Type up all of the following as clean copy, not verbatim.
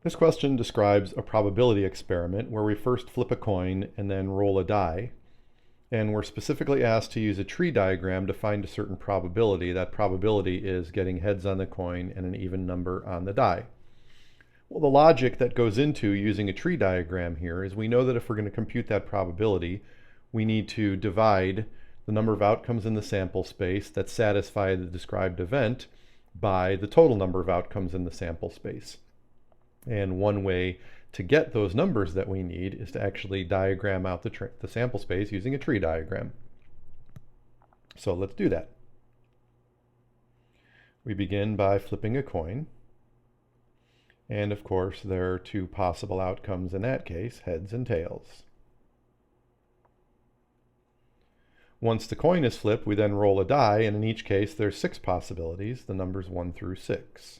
This question describes a probability experiment where we first flip a coin and then roll a die. And we're specifically asked to use a tree diagram to find a certain probability. That probability is getting heads on the coin and an even number on the die. Well, the logic that goes into using a tree diagram here is we know that if we're going to compute that probability, we need to divide the number of outcomes in the sample space that satisfy the described event by the total number of outcomes in the sample space. And one way to get those numbers that we need is to actually diagram out the sample space using a tree diagram. So let's do that. We begin by flipping a coin. And of course, there are two possible outcomes in that case, heads and tails. Once the coin is flipped, we then roll a die, and in each case there's 6 possibilities, the numbers 1 through 6.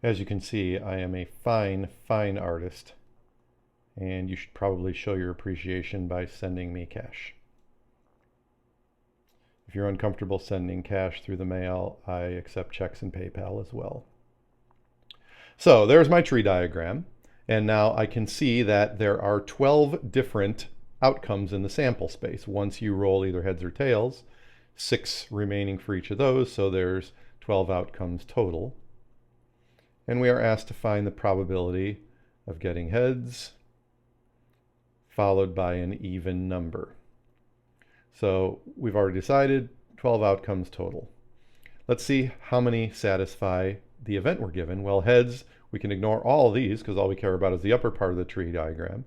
As you can see, I am a fine, fine artist, and you should probably show your appreciation by sending me cash. If you're uncomfortable sending cash through the mail, I accept checks and PayPal as well. So there's my tree diagram, and now I can see that there are 12 different outcomes in the sample space. Once you roll either heads or tails, 6 remaining for each of those, so there's 12 outcomes total. And we are asked to find the probability of getting heads followed by an even number. So we've already decided 12 outcomes total. Let's see how many satisfy the event we're given. Well, heads, we can ignore all of these because all we care about is the upper part of the tree diagram.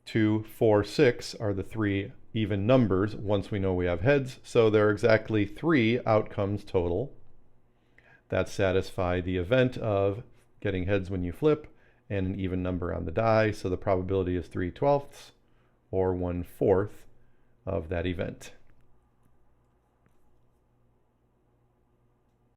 2, 4, 6 are the 3 even numbers once we know we have heads. So there are exactly 3 outcomes total that satisfy the event of getting heads when you flip and an even number on the die. So the probability is 3/12 or 1/4 of that event.